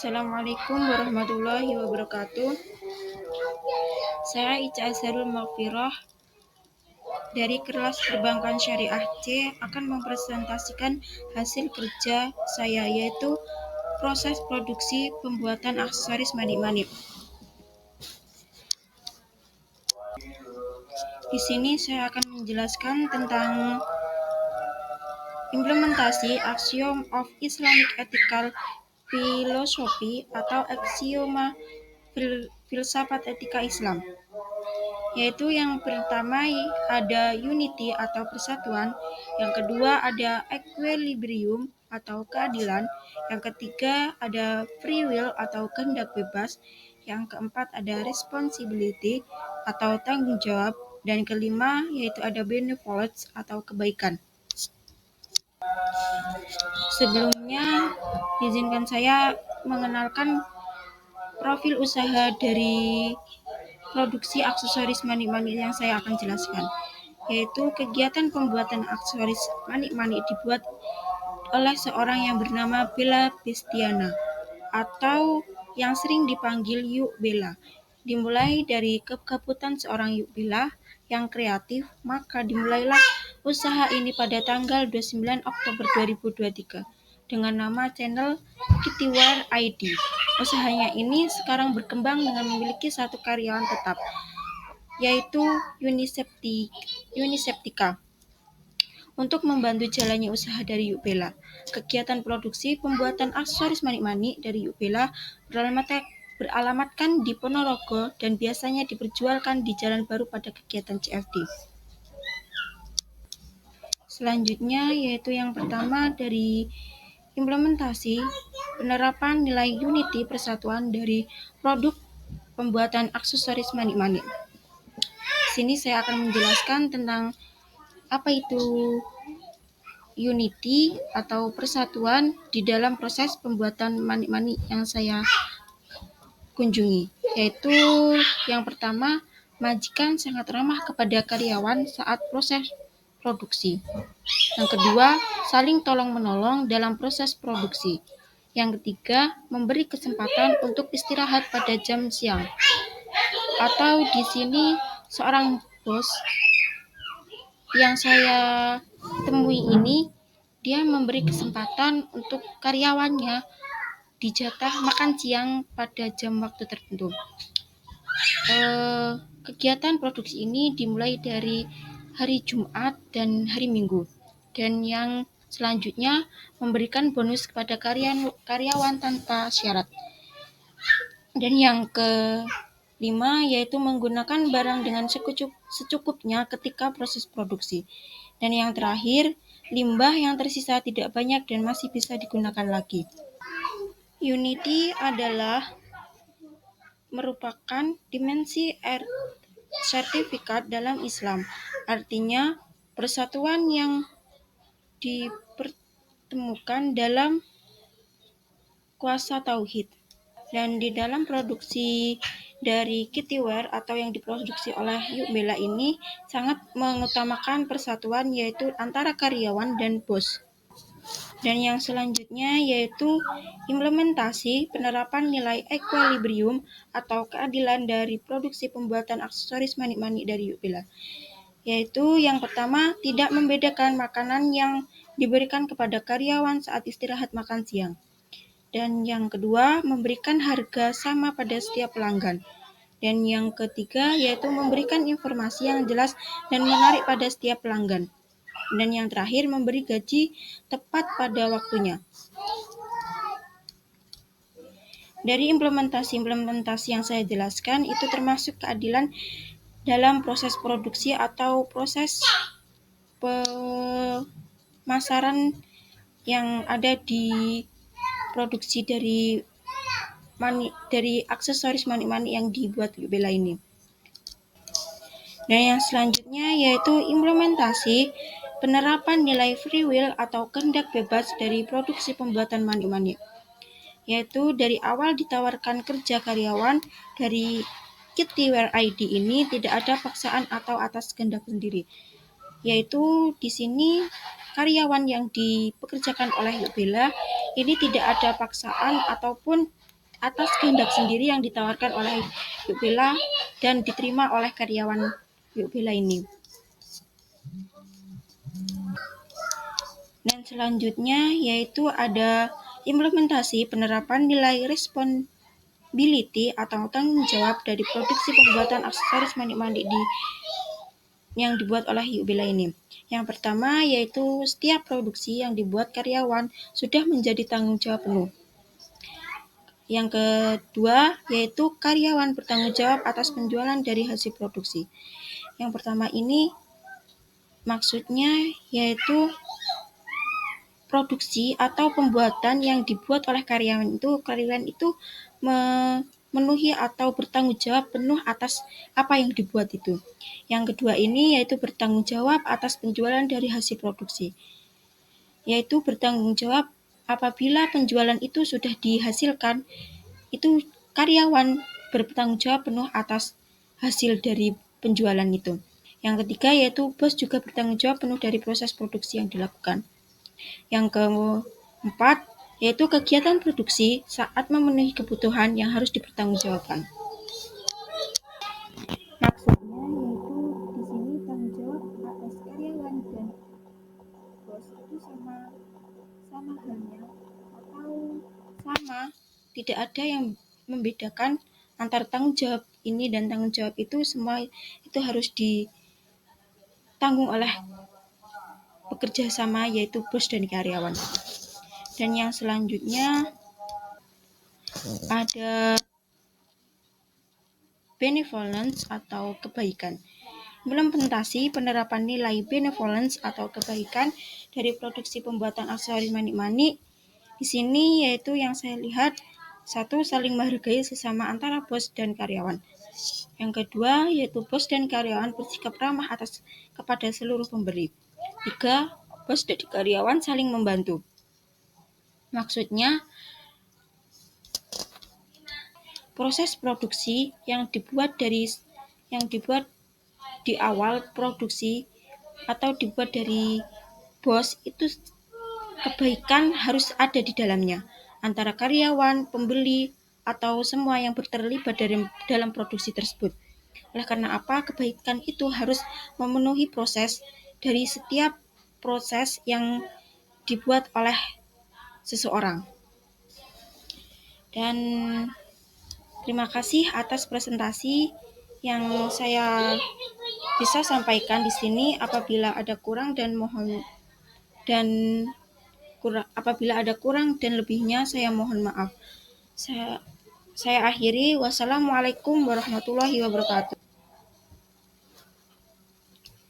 Assalamualaikum warahmatullahi wabarakatuh. Saya Ica Azharul Maghfirah dari Kelas Perbankan Syariah C akan mempresentasikan hasil kerja saya, yaitu proses produksi pembuatan aksesoris manik-manik. Di sini saya akan menjelaskan tentang implementasi Axiom of Islamic Ethical Philosophy atau aksioma filsafat etika Islam. Yaitu yang pertama ada unity atau persatuan, yang kedua ada equilibrium atau keadilan, yang ketiga ada free will atau kehendak bebas, yang keempat ada responsibility atau tanggung jawab, dan kelima yaitu ada benevolence atau kebaikan. Sebelumnya, izinkan saya mengenalkan profil usaha dari produksi aksesoris manik-manik yang saya akan jelaskan, yaitu kegiatan pembuatan aksesoris manik-manik dibuat oleh seorang yang bernama Bella Bestiana atau yang sering dipanggil Yuk Bella. Dimulai dari kegabutan seorang Yuk Bella yang kreatif, maka dimulailah usaha ini pada tanggal 29 Oktober 2023 dengan nama channel Kittywear ID. Usahanya ini sekarang berkembang dengan memiliki satu karyawan tetap, yaitu Uniseptika. Untuk membantu jalannya usaha dari Yuk Bella, kegiatan produksi pembuatan aksesoris manik-manik dari Yuk Bella beralamatkan di Ponorogo dan biasanya diperjualkan di Jalan Baru pada kegiatan CFD. Selanjutnya yaitu yang pertama dari implementasi penerapan nilai unity persatuan dari produk pembuatan aksesoris manik-manik. Sini saya akan menjelaskan tentang apa itu unity atau persatuan di dalam proses pembuatan manik-manik yang saya kunjungi, yaitu yang pertama, majikan sangat ramah kepada karyawan saat proses produksi. Yang kedua, saling tolong-menolong dalam proses produksi. Yang ketiga, memberi kesempatan untuk istirahat pada jam siang. Atau di sini seorang bos yang saya temui ini, dia memberi kesempatan untuk karyawannya dijatah makan siang pada jam waktu tertentu. Kegiatan produksi ini dimulai dari hari Jumat dan hari Minggu, dan yang selanjutnya memberikan bonus kepada karyawan tanpa syarat. Dan yang kelima yaitu menggunakan barang dengan secukupnya ketika proses produksi. Dan yang terakhir, limbah yang tersisa tidak banyak dan masih bisa digunakan lagi. Unity adalah merupakan dimensi sertifikat dalam Islam. Artinya, persatuan yang dipertemukan dalam kuasa tauhid. Dan di dalam produksi dari Kittywear atau yang diproduksi oleh Yuk Bella ini sangat mengutamakan persatuan, yaitu antara karyawan dan bos. Dan yang selanjutnya yaitu implementasi penerapan nilai equilibrium atau keadilan dari produksi pembuatan aksesoris manik-manik dari Yuk Bella. Yaitu yang pertama, tidak membedakan makanan yang diberikan kepada karyawan saat istirahat makan siang. Dan yang kedua, memberikan harga sama pada setiap pelanggan. Dan yang ketiga, yaitu memberikan informasi yang jelas dan menarik pada setiap pelanggan. Dan yang terakhir, memberi gaji tepat pada waktunya. Dari implementasi yang saya jelaskan, itu termasuk keadilan dalam proses produksi atau proses pemasaran yang ada di produksi dari aksesoris manik-manik yang dibuat Yuk Bella ini. Dan yang selanjutnya yaitu implementasi penerapan nilai free will atau kehendak bebas dari produksi pembuatan manik-manik. Yaitu dari awal ditawarkan kerja karyawan dari Kittywear ID ini tidak ada paksaan atau atas kehendak sendiri. Yaitu di sini karyawan yang dipekerjakan oleh Yuk Bella ini tidak ada paksaan ataupun atas kehendak sendiri yang ditawarkan oleh Yuk Bella dan diterima oleh karyawan Yuk Bella ini. Dan selanjutnya yaitu ada implementasi penerapan nilai responsibility atau tanggung jawab dari produksi pembuatan aksesoris manik-manik yang dibuat oleh Yuk Bella ini. Yang pertama yaitu setiap produksi yang dibuat karyawan sudah menjadi tanggung jawab penuh. Yang kedua yaitu karyawan bertanggung jawab atas penjualan dari hasil produksi. Yang pertama ini maksudnya yaitu produksi atau pembuatan yang dibuat oleh karyawan itu memenuhi atau bertanggung jawab penuh atas apa yang dibuat itu. Yang kedua ini yaitu bertanggung jawab atas penjualan dari hasil produksi, yaitu bertanggung jawab apabila penjualan itu sudah dihasilkan, itu karyawan bertanggung jawab penuh atas hasil dari penjualan itu. Yang ketiga yaitu bos juga bertanggung jawab penuh dari proses produksi yang dilakukan. Yang keempat, yaitu kegiatan produksi saat memenuhi kebutuhan yang harus dipertanggungjawabkan. Maksudnya yaitu di sini tanggung jawab atas karyawan dan bos itu sama halnya atau sama, tidak ada yang membedakan antara tanggung jawab ini dan tanggung jawab itu, semua itu harus ditanggung oleh bekerja sama yaitu bos dan karyawan. Dan yang selanjutnya ada benevolence atau kebaikan. Implementasi penerapan nilai benevolence atau kebaikan dari produksi pembuatan aksesoris manik-manik di sini yaitu yang saya lihat, satu, saling menghargai sesama antara bos dan karyawan. Yang kedua yaitu bos dan karyawan bersikap ramah kepada seluruh pemberi. Tiga, bos dan karyawan saling membantu. Maksudnya proses produksi yang dibuat di awal produksi atau dibuat dari bos itu, kebaikan harus ada di dalamnya antara karyawan, pembeli, atau semua yang terlibat dalam produksi tersebut. Oleh karena apa? Kebaikan itu harus memenuhi proses dari setiap proses yang dibuat oleh seseorang. Dan terima kasih atas presentasi yang saya bisa sampaikan di sini. Apabila ada kurang dan lebihnya saya mohon maaf. Saya akhiri. Wassalamualaikum warahmatullahi wabarakatuh.